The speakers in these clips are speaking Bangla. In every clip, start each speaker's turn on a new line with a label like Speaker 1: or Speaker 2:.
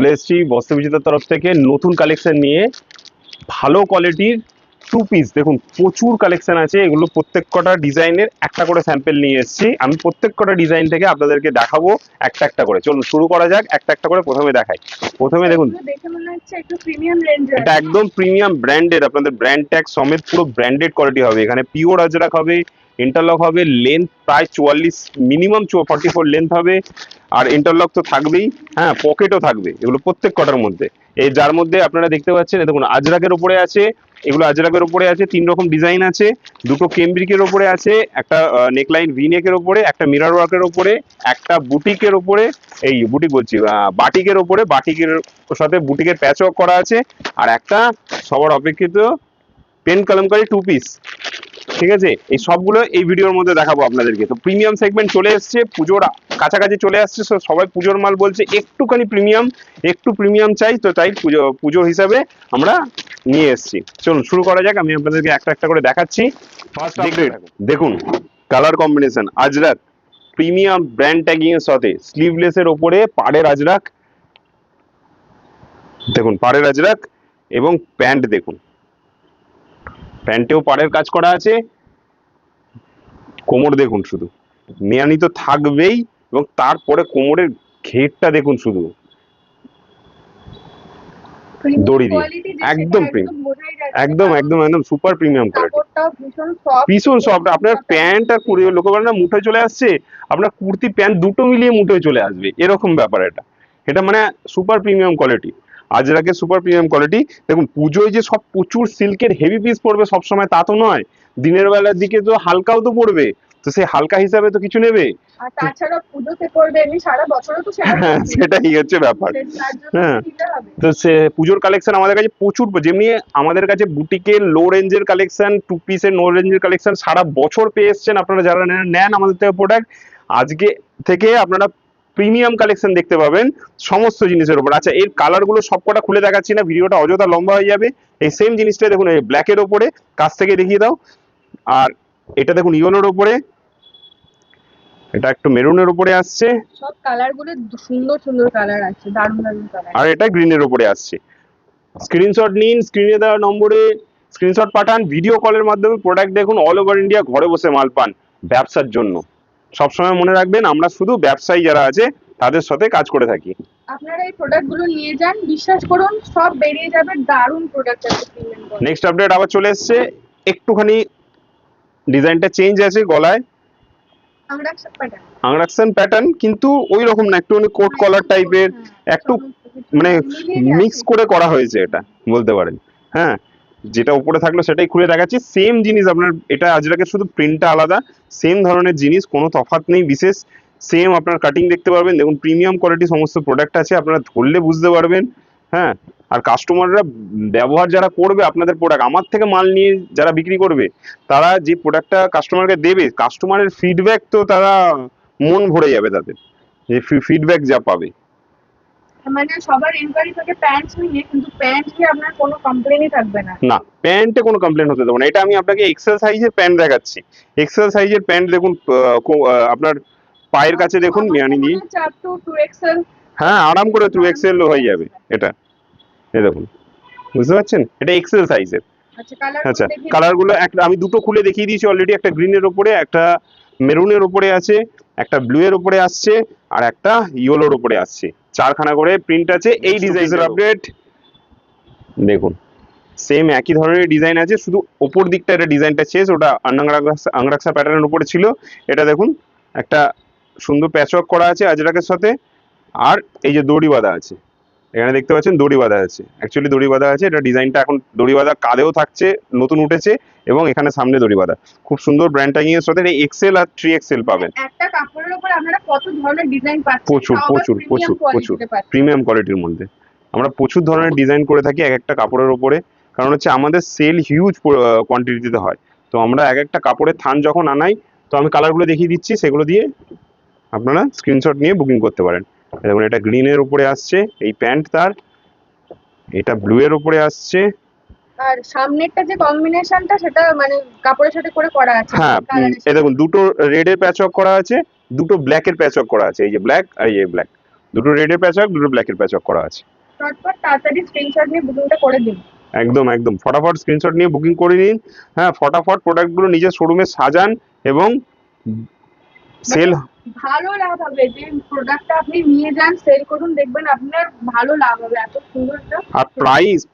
Speaker 1: চলে এসেছি বস্ত্র বিজেতার তরফ থেকে নতুন কালেকশন নিয়ে। ভালো কোয়ালিটির টু পিস দেখুন, প্রচুর কালেকশন আছে। এগুলো প্রত্যেক কটা ডিজাইনের একটা করে স্যাম্পল নিয়ে এসেছি। আমি প্রত্যেক কটা ডিজাইন থেকে আপনাদেরকে দেখাবো একটা একটা করে। চলুন শুরু করা যাক, একটা একটা করে প্রথমে দেখাই। প্রথমে দেখুন, এটা একদম প্রিমিয়াম ব্র্যান্ডেড, আপনাদের ব্র্যান্ড ট্যাগ সমেত পুরো ব্র্যান্ডেড কোয়ালিটি হবে। এখানে পিওর আজরাক হবে, ইন্টারলক হবে, লেন্থ প্রায় 44, মিনিমাম 44 লেন্থ হবে। আর ইন্টারলক তো থাকবেই, হ্যাঁ পকেটও থাকবে এগুলো প্রত্যেক কটার মধ্যে। এই যার মধ্যে আপনারা দেখতে পাচ্ছেন দেখুন আজরাকের উপরে আছে, এগুলো আজরাকের উপরে আছে, 3 রকম ডিজাইন আছে। দুটো কেমব্রিকের উপরে আছে, একটা নেকলাইন ভি নেকের উপরে, একটা মিরর ওয়ার্কের উপরে, একটা বুটিকের উপরে, এই বুটিক বলছি বাটিকের উপরে, বাটিকের সাথে বুটিকের প্যাচ ওয়ার্ক করা আছে, আর একটা সবার অপেক্ষিত পেন কলমকারী টু পিস। ঠিক আছে, এই সবগুলো এই ভিডিওর মধ্যে দেখাবো আপনাদেরকে। তো প্রিমিয়াম সেগমেন্ট চলে এসছে, পুজোর কাছাকাছি চলে আসছে, সবাই পুজোর মাল বলছে একটুখানি প্রিমিয়াম, একটু প্রিমিয়াম চাই, তো তাই পুজো হিসাবে আমরা নিয়ে এসেছি। চলুন শুরু করা যাক, আমি আপনাদেরকে একটা একটা করে দেখাচ্ছি। দেখুন colour combination Ajrak premium brand tagging এর সাথে স্লিভলেসের ওপরে পাড়ের আজরাক, দেখুন পাড়ের আজরাক, এবং প্যান্ট দেখুন, প্যান্টেও পাড়ের কাজ করা আছে। কোমর দেখুন, শুধু মেয়ানি তো থাকবেই, এবং তারপরে কোমরের ঘেরটা দেখুন শুধু দড়ি দিয়ে, একদম প্রিমিয়াম, একদম একদম একদম সুপার প্রিমিয়াম কোয়ালিটি, ভীষণ সফট। আপনার প্যান্ট আর কুড়ি লোক বলে না মুঠোয় চলে আসছে, আপনার কুর্তি প্যান্ট দুটো মিলিয়ে মুঠোয় চলে আসবে, এরকম ব্যাপার। এটা এটা মানে সুপার প্রিমিয়াম কোয়ালিটি, আজরাকের সুপার প্রিমিয়াম কোয়ালিটি। দেখুন পুজোয় যে সব প্রচুর সিল্কের হেভি পিস পড়বে সবসময় তা তো নয়, দিনের বেলার দিকে তো হালকাও তো পড়বে, তো সেই হালকা হিসাবে তো কিছু নেবে।
Speaker 2: আর তাছাড়া পুজোতে পড়বে, এমনি সারা বছরও তো
Speaker 1: সেটাই হচ্ছে ব্যাপার। হ্যাঁ, তো সে পুজোর কালেকশন আমাদের কাছে প্রচুর, যেমনি আমাদের কাছে বুটিকের লো রেঞ্জের কালেকশন, টু পিসের নো রেঞ্জের কালেকশন সারা বছর পেয়ে এসছেন আপনারা যারা নেন আমাদের থেকে প্রোডাক্ট। আজকে থেকে আপনারা প্রিমিয়াম কালেকশন দেখতে পাবেন সমস্ত জিনিসের উপর। আচ্ছা, এর কালার গুলো সবকটা খুলে দেখাচ্ছি না, ভিডিওটা অযথা লম্বা হয়ে যাবে। এই সেম জিনিসটা দেখুন এই ব্ল্যাকের ওপরে, কাছ থেকে দেখিয়ে দাও। আর এটা দেখুন ইয়েলোর ওপরে, এটা একটু মেরুনের উপরে আসছে,
Speaker 2: সব কালার গুলো সুন্দর সুন্দর কালার আছে, দারুণ দারুণ কালার।
Speaker 1: আর এটা গ্রিনের উপরে আসছে। স্ক্রিনশট নিন, স্ক্রিনে দেওয়া নম্বরে স্ক্রিনশট পাঠান, ভিডিও কলের মাধ্যমে প্রোডাক্ট দেখুন। অল ওভার ইন্ডিয়া ঘরে বসে মাল পান ব্যবসার জন্য। সবসময় মনে রাখবেন আমরা শুধু ব্যবসায়ী যারা আছে তাদের সাথে কাজ করে থাকি।
Speaker 2: আপনারা এই প্রোডাক্ট গুলো নিয়ে যান, বিশ্বাস করুন সব বেরিয়ে যাবে, দারুণ প্রোডাক্ট আছে।
Speaker 1: নেক্সট আপডেট আবার চলে এসেছে, একটুখানি ডিজাইনটা চেঞ্জ আছে, গলায় আংরাকসান প্যাটার্ন, কিন্তু ওই রকম না, একটুখানি কোট কলার টাইপের, একটু মানে মিক্স করে করা হয়েছে এটা বলতে পারেন। হ্যাঁ, যেটা উপরে থাকলো সেটাই খুলে দেখাচ্ছি। সেম জিনিস আপনার, এটা আজরাকের শুধু প্রিন্টটা আলাদা, সেম ধরনের জিনিস, কোনো তফাৎ নেই বিশেষ। সেম আপনার কাটিং দেখতে পারবেন, দেখুন প্রিমিয়াম কোয়ালিটি সমস্ত প্রোডাক্ট আছে, আপনারা ধরলে বুঝতে পারবেন। হ্যাঁ, আর কাস্টমাররা ব্যবহার যারা করবে আপনাদের প্রোডাক্ট, আমার থেকে মাল নিয়ে যারা বিক্রি করবে, তারা যে প্রোডাক্টটা কাস্টমারকে দেবে, কাস্টমারের ফিডব্যাক তো তারা মন ভরে যাবে তাদের, যে ফিডব্যাক যা পাবে।
Speaker 2: মানে সবার ইনকোয়ারি থাকে প্যান্ট নিয়ে, কিন্তু প্যান্ট নিয়ে আপনার কোনো কমপ্লেনই থাকবে না।
Speaker 1: না, প্যান্টে কোনো কমপ্লেন হতে দেবো না। এটা আমি আপনাকে এক্সেল সাইজের প্যান্ট দেখাচ্ছি। এক্সেল সাইজের প্যান্ট দেখুন, আপনার পায়ের কাছে দেখুন মিয়ানি দিয়ে, হ্যাঁ আরাম করে 2XL হয়ে যাবে এটা। এই দেখুন, বুঝতে পারছেন, এটা এক্সেল সাইজের। আচ্ছা, কালার গুলো একটা আমি দুটো খুলে দেখিয়ে দিয়েছি অলরেডি, একটা গ্রিনের উপরে, একটা মেরুনের উপরে আছে, একটা ব্লু এর উপরে আসছে, আর একটা ইয়েলোর উপরে আসছে। 4খানা করে প্রিন্ট আছে। এই ডিজাইনের আপডেট দেখুন, সেম একই ধরনের ডিজাইন আছে, শুধু ওপর দিকটা এটা ডিজাইনটা চেঞ্জ, ওটা আংরাকসা প্যাটার্নের উপরে ছিল। এটা দেখুন একটা সুন্দর প্যাচওয়ার্ক করা আছে আজরাকের সাথে, আর এই যে দড়ি বাঁধা আছে, এখানে দেখতে পাচ্ছেন দড়ি বাঁধা আছে, অ্যাকচুয়ালি দড়ি বাঁধা আছে। এটা ডিজাইনটা এখন দড়ি বাঁধা কাঁধেও থাকছে, নতুন উঠেছে, এবং এখানে সামনে দড়ি বাঁধা। খুব সুন্দর ব্র্যান্ড ট্যাগিং এর সাথে এক্সেল আর 3XL পাবেন।
Speaker 2: একটা কাপড়ের উপর আপনারা কত ধরনের ডিজাইন পাচ্ছেন,
Speaker 1: প্রচুর প্রচুর প্রচুর প্রচুর প্রিমিয়াম কোয়ালিটির মধ্যে আমরা প্রচুর ধরনের ডিজাইন করে থাকি এক একটা কাপড়ের উপরে। কারণ হচ্ছে আমাদের সেল হিউজ কোয়ান্টিটিতে হয়, তো আমরা এক একটা কাপড়ের থান যখন আনাই, তো আমি কালারগুলো দেখিয়ে দিচ্ছি, সেগুলো দিয়ে আপনারা স্ক্রিনশট নিয়ে বুকিং করতে পারেন। দেখুন এটা গ্রিনের উপরে আসছে এই প্যান্ট, তার এটা ব্লু এর উপরে আসছে,
Speaker 2: আর সামনেরটা যে কম্বিনেশনটা সেটা মানে কাপড়ের সাথে করে করা আছে।
Speaker 1: হ্যাঁ, এই দেখুন দুটো রেড এর প্যাচ ওয়ার্ক করা আছে, দুটো ব্ল্যাক এর প্যাচ ওয়ার্ক করা আছে, এই যে ব্ল্যাক আর এই ব্ল্যাক, দুটো রেড এর প্যাচ ওয়ার্ক, দুটো ব্ল্যাক এর প্যাচ ওয়ার্ক করা আছে।
Speaker 2: চটপট তাড়াতাড়ি স্ক্রিনশট নিয়ে বুকিংটা করে দিন।
Speaker 1: একদম একদম ফটাফট স্ক্রিনশট নিয়ে বুকিং করে নিন। হ্যাঁ, ফটাফট প্রোডাক্টগুলো নিজের শোরুমে সাজান এবং সেল।
Speaker 2: ভালো লাভ হবে, যে প্রোডাক্টটা আপনি নিয়ে যান সেল করুন, দেখবেন আপনার ভালো লাভ হবে। এত সুন্দর একটা
Speaker 1: আর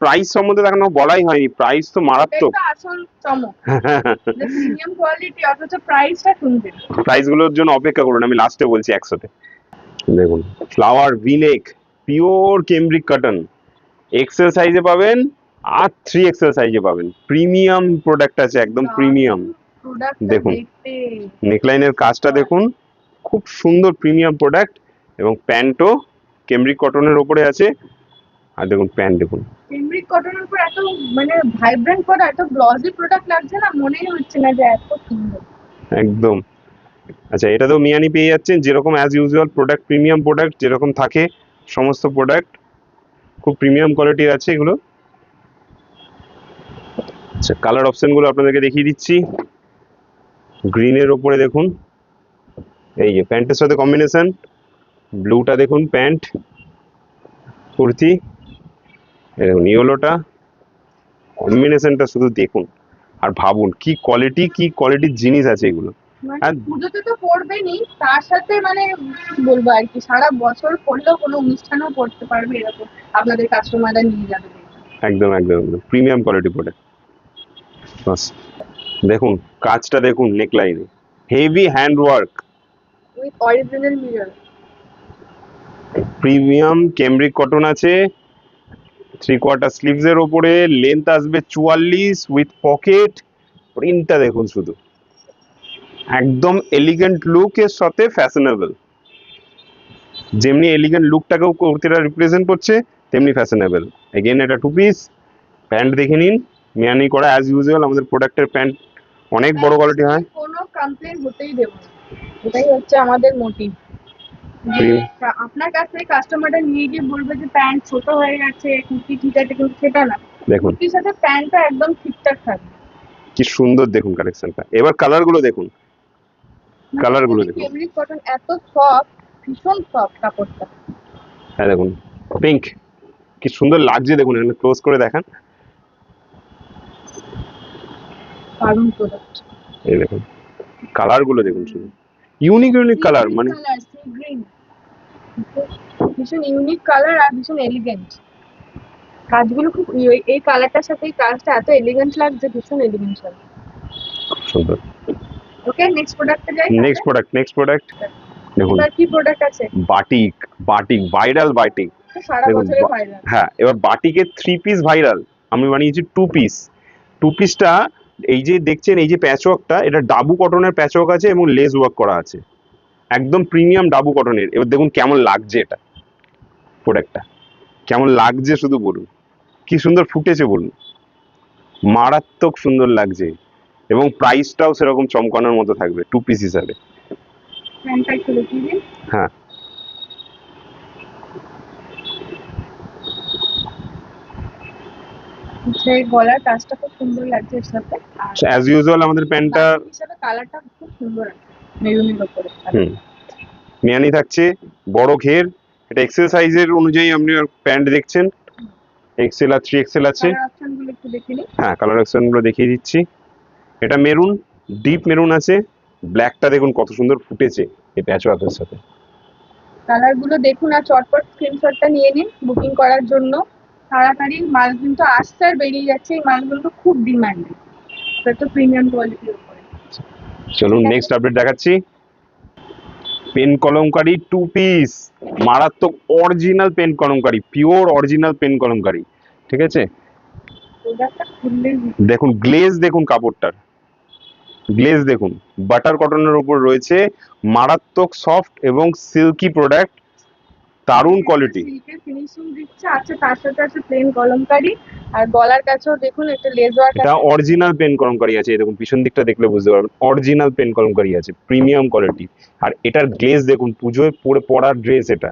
Speaker 1: প্রাইস সম্বন্ধে এখনো বলাই হয়নি, প্রাইস তো
Speaker 2: এটাই
Speaker 1: মারাত্মক।
Speaker 2: তো আসল চমক, যে প্রিমিয়াম কোয়ালিটি অথচ প্রাইসটা শুনবেন।
Speaker 1: প্রাইস গুলোর জন্য অপেক্ষা করুন, আমি লাস্টে বলছি একসাথে। দেখুন, ফ্লাওয়ার ভিনেক পিওর কেমব্রিক কটন, এক্সেল সাইজে পাবেন আর 3XL সাইজে পাবেন। প্রিমিয়াম প্রোডাক্ট আছে, একদম প্রিমিয়াম।
Speaker 2: প্রোডাক্টটা
Speaker 1: দেখুন
Speaker 2: দেখতে
Speaker 1: নেকলাইনের কাজটা দেখুন, খুব সুন্দর প্রিমিয়াম প্রোডাক্ট। এবং প্যান্টও কেমব্রিক কটনের ওপরে আছে। আর দেখুন প্যান্ট দেখুন,
Speaker 2: কেমব্রিক কটনের উপর এত মানে ভাইব্রেন্ট করা, এত গ্লসি প্রোডাক্ট লাগছে না, মনেই হচ্ছে না যে এত সুন্দর।
Speaker 1: একদম। আচ্ছা, এটা তো মিয়ানি পেয়ে যাচ্ছেন যেরকম as usual product, premium product যেরকম থাকে সমস্ত প্রোডাক্ট খুব প্রিমিয়াম কোয়ালিটির আছে এগুলো। আচ্ছা, কালার অপশনগুলো আপনাদেরকে দেখিয়ে দিচ্ছি। গ্রিনের ওপরে দেখুন, এই যে প্যান্টের সাথে কম্বিনেশন, ব্লুটা দেখুন প্যান্ট কুর্তি, এই দেখুন ইয়েলোটা, কম্বিনেশনটা শুধু দেখুন আর ভাবুন কি কোয়ালিটির জিনিস আছে এগুলো।
Speaker 2: মানে
Speaker 1: আর
Speaker 2: পুজোতে তো পরবেনই, তার সাথে মানে কি বলবো আর কি, সারা বছর পরলেও কোনো অনুষ্ঠানেও পড়তে পারবে এরকম আপনাদের কাস্টমাররা নিয়ে যাবে।
Speaker 1: একদম একদম একদম প্রিমিয়াম কোয়ালিটি প্রোডাক্ট। বাস দেখুন কাজটা দেখুন, নেকলাইনে heavy hand work,
Speaker 2: with original mirror.
Speaker 1: Premium cambric cotton আছে। 3/4 স্লিভস এর ওপরে, লেন্থ আসবে 44 উইথ পকেট। প্রিন্টটা দেখুন শুধু, একদম এলিগেন্ট লুক এর সাথে ফ্যাশনেবল। যেমনি এলিগেন্ট লুকটাকেও কুর্তিটা রিপ্রেজেন্ট করছে, তেমনি ফ্যাশনেবল। এগেন এটা 2 পিস। প্যান্ট দেখে নিন, মিয়ানি করা অ্যাজ ইউজুয়াল। আমাদের প্রোডাক্টের প্যান্ট অনেক বড় কোয়ালিটি হয়।
Speaker 2: কোনো কমপ্লেন হতেই দেব না, এটাই হচ্ছে আমাদের মোটিভ। আপনার কাছ থেকে কাস্টমারটা নিয়ে গিয়ে বলবে যে প্যান্ট ছোট হয়ে গেছে, কুর্তি ঠিক আছে, কিন্তু সেটা না।
Speaker 1: দেখুন
Speaker 2: কুর্তির সাথে প্যান্টটা একদম ঠিকঠাক থাকবে।
Speaker 1: কি সুন্দর দেখুন কালেকশনটা। এবার কালার গুলো দেখুন, কালার গুলো দেখুন।
Speaker 2: ফেব্রিক কটন এত সফট, ভীষণ সফট কাপড়টা।
Speaker 1: হ্যাঁ দেখুন পিঙ্ক, কি সুন্দর লাগছে দেখুন, এখানে ক্লোজ করে দেখান।
Speaker 2: দারুণ প্রোডাক্ট।
Speaker 1: এই দেখুন কালার গুলো দেখুন শুধু, ইউনিক কালার, মানে
Speaker 2: গ্রিন, ভীষণ ইউনিক কালার আর ভীষণ এলিগেন্ট। কাজগুলো খুব এই কালারটার সাথে এই কাজটা এত এলিগেন্ট লাগছে, ভীষণ এলিগেন্ট লাগছে।
Speaker 1: সুন্দর।
Speaker 2: ওকে, নেক্সট প্রোডাক্টে যাই।
Speaker 1: নেক্সট প্রোডাক্ট দেখুন,
Speaker 2: এবার কি প্রোডাক্ট আছে?
Speaker 1: Batik, viral batik.
Speaker 2: সারা
Speaker 1: দেখুন
Speaker 2: বছরে ভাইরাল।
Speaker 1: হ্যাঁ, এবার বাটিকের 3 পিস ভাইরাল, আমি বানিয়েছি 2 পিস। 2 পিসটা এই যে দেখছেন, এই যে প্যাচওয়ার্কটা, এটা ডাবু কটনের প্যাচওয়ার্ক আছে এবং লেস ওয়ার্ক করা আছে, একদম প্রিমিয়াম ডাবু কটনের। এবার দেখুন কেমন লাগছে এটা, প্রোডাক্টটা কেমন লাগছে শুধু বলুন, কি সুন্দর ফুটেছে বলুন, মারাত্মক সুন্দর লাগছে। এবং প্রাইসটাও সেরকম চমকানোর মতো থাকবে 2 পিস হিসাবে।
Speaker 2: প্যান্টটা একটু দেখিয়ে দিন।
Speaker 1: হ্যাঁ,
Speaker 2: যে গলার কাজটা খুব সুন্দর লাগছে এর সাথে, আর
Speaker 1: অ্যাজ ইউজুয়াল আমাদের প্যান্টটা
Speaker 2: হিসাবে কালারটা খুব সুন্দর আছে মেরুনের উপরে।
Speaker 1: মিয়ানি থাকছে, বড় ঘের। এটা এক্সেল সাইজের অনুযায়ী আপনি প্যান্ট দেখছেন, এক্সেল আর 3XL আছে।
Speaker 2: কালার অপশনগুলো একটু দেখে নিন।
Speaker 1: হ্যাঁ, কালার অপশনগুলো দেখিয়ে দিচ্ছি। এটা মেরুন, ডিপ মেরুন আছে। ব্ল্যাকটা দেখুন কত সুন্দর ফুটেছে এই প্যাচওয়ার্কের সাথে।
Speaker 2: কালারগুলো দেখুন আর চটপট স্ক্রিনশটটা নিয়ে নিন বুকিং করার জন্য। তাড়াতাড়ি মাল কিন্তু আসছে আর বেরিয়ে যাচ্ছে, এই মালগুলো তো খুব ডিমান্ডেড, এটা তো প্রিমিয়াম কোয়ালিটির উপরে।
Speaker 1: চলুন নেক্সট আপডেট দেখাচ্ছি। পেন কলমকারি 2 পিস, মারাত্মক original pen kalamkari, pure original pen kalamkari. ঠিক আছে,
Speaker 2: প্রোডাক্টটা খুললে
Speaker 1: দেখুন গ্লেজ, দেখুন কাপড়টার গ্লেজ দেখুন, বাটার কটনের উপর রয়েছে, মারাত্মক সফট এবং সিল্কি প্রোডাক্ট, দারুণ কোয়ালিটি।
Speaker 2: সিল্কের ফিনিশিং দিচ্ছে, আছে তার সাথে আছে প্লেন কলমকারি, আর গলার কাছেও দেখুন একটা লেস ওয়ার্ক
Speaker 1: এটা
Speaker 2: আছে।
Speaker 1: অরিজিনাল পেন কলমকারি আছে, এই দেখুন পিছন দিকটা দেখলে বুঝতে পারবেন, অরিজিনাল পেন কলমকারি আছে, প্রিমিয়াম কোয়ালিটি। আর এটার গ্লেজ দেখুন, পুজোয় পরে পরার ড্রেস এটা।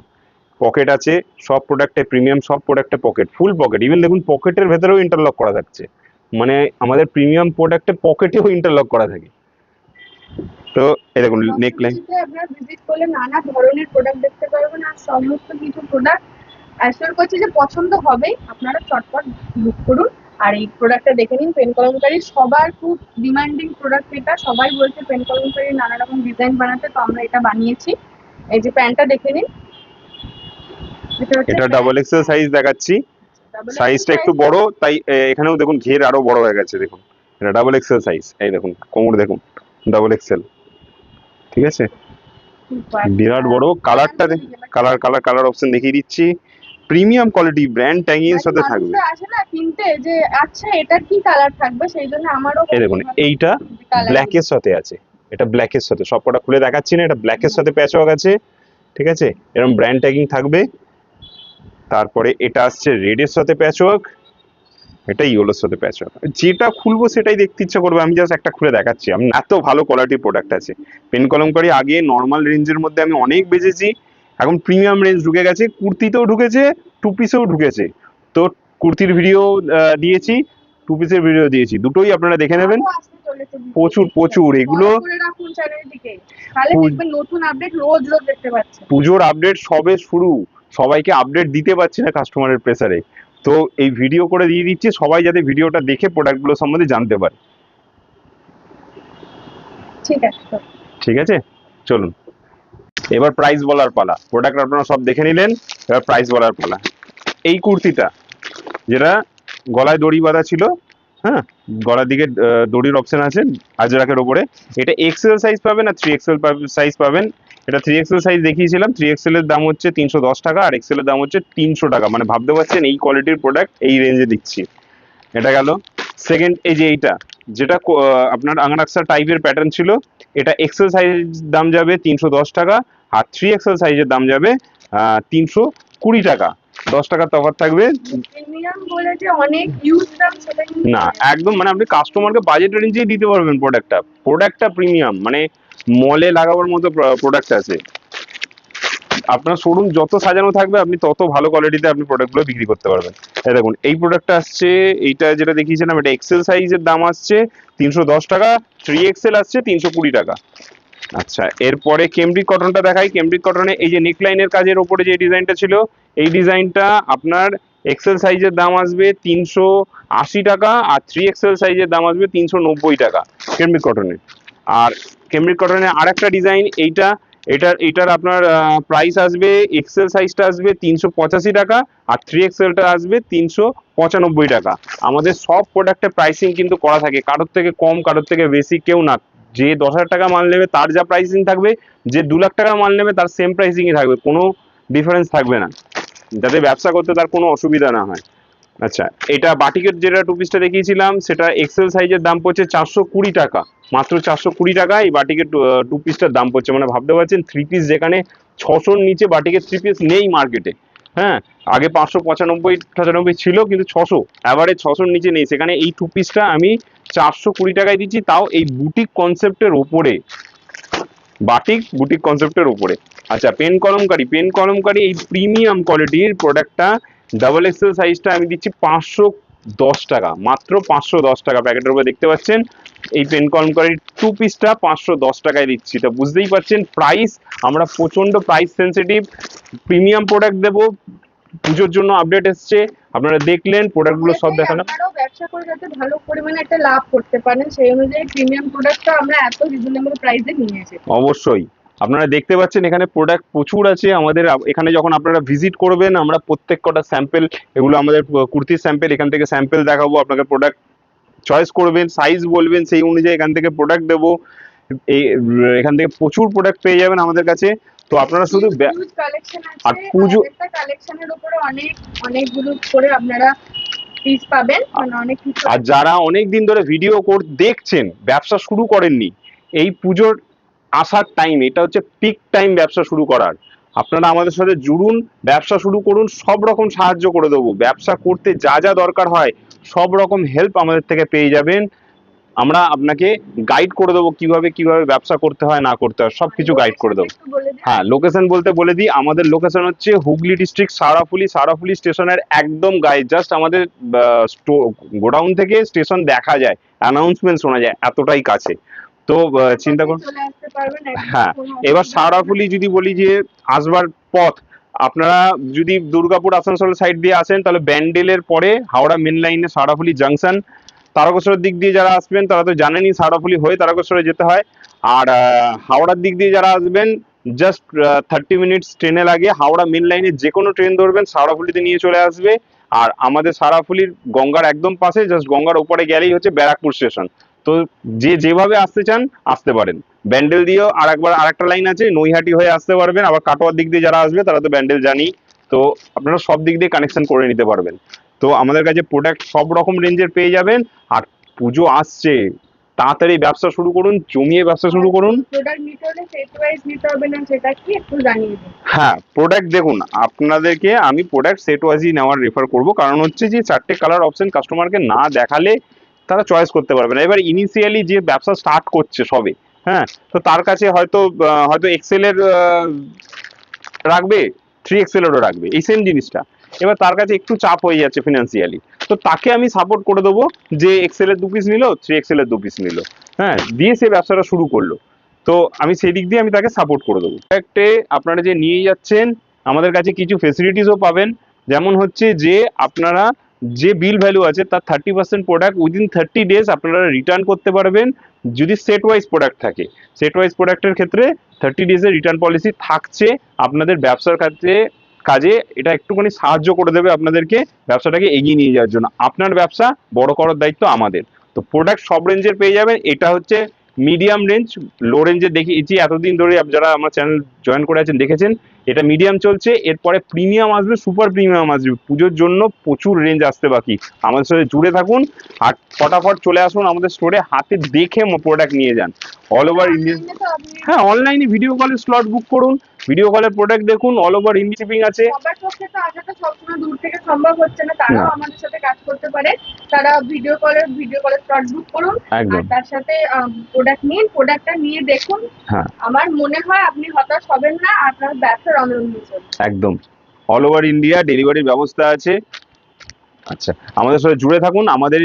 Speaker 1: পকেট আছে, সব প্রোডাক্টে প্রিমিয়াম, সব প্রোডাক্টে পকেট, ফুল পকেট। ইভেন দেখুন পকেটের ভেতরেও ইন্টারলক করা থাকছে, মানে আমাদের প্রিমিয়াম প্রোডাক্টে পকেটেও ইন্টারলক করা থাকে। তো এই দেখুন নেকলাইন,
Speaker 2: আপনারা ভিজিট করলে নানা ধরনের প্রোডাক্ট দেখতে পারবেন, আর সমস্ত কিছু প্রোডাক্ট অ্যাসিওর করছি যে পছন্দ হবেই, আপনারা চটপট বুক করুন। আর এই প্রোডাক্টটা দেখে নিন, পেন কলমকারী সবার খুব ডিমান্ডিং প্রোডাক্ট এটা, সবাই বলছে পেন কলমকারী নানা রকম ডিজাইন বানাতে, তো আমরা এটা বানিয়েছি। এই যে প্যান্টটা দেখে নিন, এটা হচ্ছে
Speaker 1: এটা ডাবল এক্সেল সাইজ দেখাচ্ছি, সাইজটা একটু বড়, তাই এখানেও দেখুন ঘের আরো বড় হয়ে গেছে। দেখুন এটা ডাবল এক্সেল সাইজ, এই দেখুন কোমর দেখুন ডাবল এক্সেল, ঠিক আছে, বিরাট বড়। কালারটা কালার কালার কালার অপশন দেখিয়ে দিচ্ছি, প্রিমিয়াম কোয়ালিটি ব্র্যান্ড ট্যাগিং এর সাথে থাকবে।
Speaker 2: আসে না কিনতে যে আচ্ছা এটা কি কালার থাকবে, সেই জন্য আমারও
Speaker 1: এই দেখুন এইটা ব্ল্যাক এর সাথে আছে, এটা ব্ল্যাক এর সাথে, সবকটা খুলে দেখাচ্ছি না, এটা ব্ল্যাক এর সাথে প্যাচ ওয়ার্ক আছে, ঠিক আছে, এরকম ব্র্যান্ড ট্যাগিং থাকবে। তারপরে এটা আসছে রেড এর সাথে প্যাচ ওয়ার্ক, এটা ইয়েলোর সাথে প্যাচ ওয়ার্ক। যেটা খুলবো সেটাই দেখতে ইচ্ছা করবে, আমি জাস্ট একটা খুলে দেখাচ্ছি। আমি এত ভালো কোয়ালিটির প্রোডাক্ট আছে পেন কলমকারী। আগে নর্মাল রেঞ্জের মধ্যে আমি অনেক বেচেছি, এখন প্রিমিয়াম রেঞ্জ ঢুকে গেছে, কুর্তিতেও ঢুকেছে, টু পিসেও ঢুকেছে। তো কুর্তির ভিডিও দিয়েছি, টু পিসের ভিডিও দিয়েছি, দুটোই আপনারা দেখে নেবেন। প্রচুর প্রচুর এগুলো
Speaker 2: নতুন আপডেট রোজ রোজ দেখতে পাচ্ছেন।
Speaker 1: পুজোর আপডেট সবে শুরু, সবাইকে আপডেট দিতে পারছি না কাস্টমারের প্রেসারে, তো এই ভিডিও করে দিয়ে দিচ্ছি, সবাই যাতে ভিডিওটা দেখে প্রোডাক্টগুলো সম্বন্ধে জানতে পারে।
Speaker 2: ঠিক আছে,
Speaker 1: ঠিক আছে, চলুন এবার প্রাইস বলার পালা। প্রোডাক্ট আপনারা সব দেখে নিলেন, এবার প্রাইস বলার পালা। এই কুর্তিটা যেটা গলায় দড়ি বাঁধা ছিল, হ্যাঁ, গলার দিকে দড়ির অপশন আছে আজরাকের ওপরে, এটা এক্সেল সাইজ পাবেন আর 3XL সাইজ পাবেন। এটা 3XL সাইজ দেখিয়েছিলাম, 3XL এর দাম হচ্ছে 310 টাকা আর এক্সেল এর দাম হচ্ছে 300 টাকা। মানে ভাবতে পারছেন এই কোয়ালিটির প্রোডাক্ট এই রেঞ্জে দিচ্ছি। এটা গেল। সেকেন্ড, এই যে এইটা যেটা আপনার আঙ্গারাক্সা টাইপের প্যাটার্ন ছিল, এটা এক্সেল সাইজ দাম যাবে 310 টাকা আর 3XL সাইজের দাম যাবে 320 টাকা, 10 টাকার তফাৎ থাকবে। না একদম, মানে আপনি কাস্টমারকে বাজেট রেঞ্জেই দিতে পারবেন প্রোডাক্টটা, প্রোডাক্টটা প্রিমিয়াম, মানে মলে লাগাবার মতো প্রোডাক্ট আছে। আপনার শোরুম যত সাজানো থাকবে আপনি তত ভালো কোয়ালিটিতে আপনি প্রোডাক্টগুলো বিক্রি করতে পারবেন। এই দেখুন এই প্রোডাক্টটা আসছে, এইটা যেটা দেখিয়েছিলাম এটা এক্সেল সাইজের দাম আসছে 310 টাকা, 3XL আসছে 320 টাকা। আচ্ছা, এরপরে কেমব্রিক কটনটা দেখাই। কেমব্রিক কটনে এই যে নেকলাইনের কাজের ওপরে যে ডিজাইনটা ছিল, এই ডিজাইনটা আপনার এক্সেল সাইজের দাম আসবে 380 টাকা আর 3XL সাইজের দাম আসবে 390 টাকা কেমব্রিক কটনের। আর কেমব্রিক কটনের আরেকটা ডিজাইন এইটা, এটার আপনার প্রাইস আসবে, এক্সেল সাইজটা আসবে 385 টাকা আর 3XLটা আসবে 395 টাকা। আমাদের সব প্রোডাক্টের প্রাইসিং কিন্তু করা থাকে, কারোর থেকে কম কারোর থেকে বেশি কেউ না। যে 10,000 টাকা মাল নেবে তার যা প্রাইসিং থাকবে, যে 2 লাখ টাকা মাল নেবে তার সেম প্রাইসিংই থাকবে, কোনো ডিফারেন্স থাকবে না, যাতে ব্যবসা করতে তার কোনো অসুবিধা না হয়। আচ্ছা, এটা বাটিকের যেটা টু পিসটা দেখিয়েছিলাম সেটা এক্সেল সাইজের দাম পড়ছে 420 টাকা, মাত্র 420 টাকা এই বাটিকের টু পিসটার দাম পড়ছে। মানে ভাবতে পারছেন থ্রি পিস যেখানে 600-র নিচে বাটিকের থ্রি পিস নেই মার্কেটে, হ্যাঁ, আগে 595-95 ছিল কিন্তু 600, এবারে 600-র নিচে নেই, সেখানে এই টু পিসটা আমি 420 টাকায় দিচ্ছি, তাও এই বুটিক কনসেপ্টের ওপরে, বাটিক বুটিক কনসেপ্টের উপরে। আচ্ছা, পেন কলমকারী এই প্রিমিয়াম কোয়ালিটির প্রোডাক্টটা ডাবল এক্সেল সাইজটা আমি দিচ্ছি 510 টাকা, মাত্র 510 টাকা। প্যাকেটের উপরে দেখতে পাচ্ছেন এই পেন কলমকারীর টু পিসটা 510 টাকায় দিচ্ছি। তো বুঝতেই পারছেন প্রাইস, আমরা প্রচন্ড প্রাইস সেন্সিটিভ, প্রিমিয়াম প্রোডাক্ট দেবো। পুজোর জন্য আপডেট এসছে, আপনারা দেখলেন প্রোডাক্টগুলো সব দেখালাম।
Speaker 2: আপনারাও ব্যবসা করে যাতে ভালো পরিমাণে একটা লাভ করতে পারেন, সেই অনুযায়ী প্রিমিয়াম প্রোডাক্টটা আমরা এত রিজনেবল প্রাইসে নিয়ে এসেছি।
Speaker 1: অবশ্যই আপনারা দেখতে পাচ্ছেন এখানে প্রোডাক্ট প্রচুর আছে আমাদের এখানে। যখন আপনারা ভিজিট করবেন আমরা প্রত্যেক কটা স্যাম্পেল, এগুলো আমাদের কুর্তির স্যাম্পেল, এখান থেকে স্যাম্পেল দেখাবো, আপনাকে প্রোডাক্ট চয়েস করবেন, সাইজ বলবেন, সেই অনুযায়ী এখান থেকে প্রোডাক্ট দেবো। এই এখান থেকে প্রচুর প্রোডাক্ট পেয়ে যাবেন আমাদের কাছে। তো আপনারা শুধু
Speaker 2: আর পুজো কালেকশনের উপরে অনেকগুলো করে আপনারা পিস পাবেন, মানে অনেক কিছু।
Speaker 1: আর যারা অনেক দিন ধরে ভিডিও দেখছেন, ব্যবসা শুরু করেননি, এই পুজোর আসার টাইম, এটা হচ্ছে পিক টাইম ব্যবসা শুরু করার। আপনারা আমাদের সাথে জুড়ুন, ব্যবসা শুরু করুন, সব রকম সাহায্য করে দেবো। ব্যবসা করতে যা যা দরকার হয় সব রকম হেল্প আমাদের থেকে পেয়ে যাবেন। আমরা আপনাকে গাইড করে দেবো কিভাবে ব্যবসা করতে হয় না করতে হয়, সবকিছু গাইড করে দেবো। হ্যাঁ, লোকেশন বলে দিই, আমাদের লোকেশন হচ্ছে হুগলি ডিস্ট্রিক্ট সারাফুলি স্টেশনের একদম গায়ে, জাস্ট আমাদের গোডাউন থেকে স্টেশন দেখা যায়, অ্যানাউন্সমেন্ট শোনা যায়, এতটাই কাছে। তো চিন্তা করুন। হ্যাঁ, এবার সারাফুলি যদি বলি যে আসবার পথ, আপনারা যদি দুর্গাপুর আসানসোল সাইড দিয়ে আসেন তাহলে ব্যান্ডেলের পরে হাওড়া মেন লাইনে সারাফুলি জাংশন, তারকেশ্বরের দিক দিয়ে যারা আসবেন তারা তো জানেনই সারাফুলি হয়ে তারকেশ্বরে যেতে হয়। আর হাওড়ার দিক দিয়ে যারা আসবেন জাস্ট 30 মিনিটস ট্রেনে লাগে, হাওড়া মেন লাইনে যে কোনো ট্রেন ধরবেন সারাফুলিতে নিয়ে চলে আসবে। আর আমাদের সারাফুলির গঙ্গার একদম পাশে, জাস্ট গঙ্গার ওপরে গেলেই হচ্ছে ব্যারাকপুর স্টেশন। তো যে যেভাবে আসতে চান আসতে পারেন। ব্যান্ডেল দিয়েও আরেকটা লাইন আছে, নৈহাটি হয়ে আসতে পারবেন, আবার কাটোয়ার দিক দিয়ে যারা আসবে তারা তো ব্যান্ডেল জানি। তো আপনারা সব দিক দিয়ে কানেকশন করে নিতে পারবেন। তো আমাদের কাছে প্রোডাক্ট সব রকম রেঞ্জের পেয়ে যাবেন। আর পুজো আসছে, তাড়াতাড়ি ব্যবসা শুরু করুন, জমিয়ে ব্যবসা শুরু করুন।
Speaker 2: প্রোডাক্ট নিতে হলে সেট ওয়াইজ নিতে হবে না, সেটা কি একটু জানিয়ে দিন।
Speaker 1: হ্যাঁ, প্রোডাক্ট দেখুন, আপনাদেরকে আমি প্রোডাক্ট সেট ওয়াইজই নেওয়ার রেফার করব, কারণ হচ্ছে যে 4টে কালার অপশন কাস্টমারকে না দেখালে তারা চয়েস করতে পারবে না। এবার ইনিশিয়ালি যে ব্যবসা স্টার্ট করছে সবে, হ্যাঁ, তো তার কাছে হয়তো এক্সেল এর রাখবে, 3XL এরও রাখবে, এই সেম জিনিসটা। এবার তার কাছে একটু চাপ হয়ে যাচ্ছে ফিনান্সিয়ালি, তো তাকে আমি সাপোর্ট করে দেবো যে এক্সেল এর 2 পিস নিল, 3XL এর 2 পিস নিল, হ্যাঁ, দিয়ে সে ব্যবসাটা শুরু করলো। তো আমি সেই দিক দিয়ে আমি তাকে সাপোর্ট করে দেবো। প্রোডাক্টে আপনারা যে নিয়ে যাচ্ছেন আমাদের কাছে কিছু ফেসিলিটিসও পাবেন, যেমন হচ্ছে যে আপনারা যে বিল ভ্যালু আছে তার 30% প্রোডাক্ট উইদিন 30 ডেজ আপনারা রিটার্ন করতে পারবেন যদি সেট ওয়াইজ প্রোডাক্ট থাকে। সেট ওয়াইজ প্রোডাক্টের ক্ষেত্রে 30 ডেজের রিটার্ন পলিসি থাকছে। আপনাদের ব্যবসার কাজে এটা একটুখানি সাহায্য করে দেবে আপনাদেরকে ব্যবসাটাকে এগিয়ে নিয়ে যাওয়ার জন্য। আপনার ব্যবসা বড় করার দায়িত্ব আমাদের। তো প্রোডাক্ট সব রেঞ্জের পেয়ে যাবেন। এটা হচ্ছে মিডিয়াম রেঞ্জ, লো রেঞ্জে দেখিয়েছি এতদিন ধরে, যারা আমার চ্যানেল জয়েন করে আছেন দেখেছেন। এটা মিডিয়াম চলছে, এরপরে প্রিমিয়াম আসবে, সুপার প্রিমিয়াম আসবে। পুজোর জন্য প্রচুর রেঞ্জ আসতে বাকি। আমাদের সাথে জুড়ে থাকুন আর ফটাফট চলে আসুন আমাদের স্টোরে, হাতে দেখে প্রোডাক্ট নিয়ে যান। অল ওভার ইন্ডিয়া,
Speaker 2: Online এ তো আপনি
Speaker 1: হ্যাঁ, অনলাইনে ভিডিও কলের স্লট বুক করুন, ভিডিও কলের প্রোডাক্ট দেখুন, অল ওভার ইন্ডিয়া শিপিং আছে।
Speaker 2: সবার পক্ষে তো আসাটা সবসময় দূর থেকে সম্ভব হচ্ছে না, তারাও
Speaker 1: না।
Speaker 2: আমাদের সাথে কাজ করতে পারে। তারা ভিডিও কলের স্লট বুক করুন,
Speaker 1: একদম।
Speaker 2: আর তার সাথে প্রোডাক্ট নিন, প্রোডাক্টটা নিয়ে দেখুন।
Speaker 1: হ্যাঁ,
Speaker 2: আমার মনে হয় আপনি হতাশ হবেন না, আপনার ব্যবসার অনন্য চলবে।
Speaker 1: একদম। অল ওভার ইন্ডিয়া ডেলিভারির ব্যবস্থা আছে। আচ্ছা, আমাদের সাথে জুড়ে থাকুন। আমাদের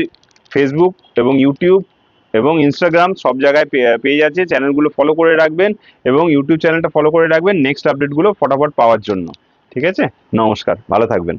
Speaker 1: ফেসবুক এবং ইউটিউব এবং ইনস্টাগ্রাম সব জায়গায় পেজ আছে। চ্যানেলগুলো ফলো করে রাখবেন এবং ইউটিউব চ্যানেলটা ফলো করে রাখবেন নেক্সট আপডেটগুলো ফটাফট পাওয়ার জন্য। ঠিক আছে, নমস্কার, ভালো থাকবেন।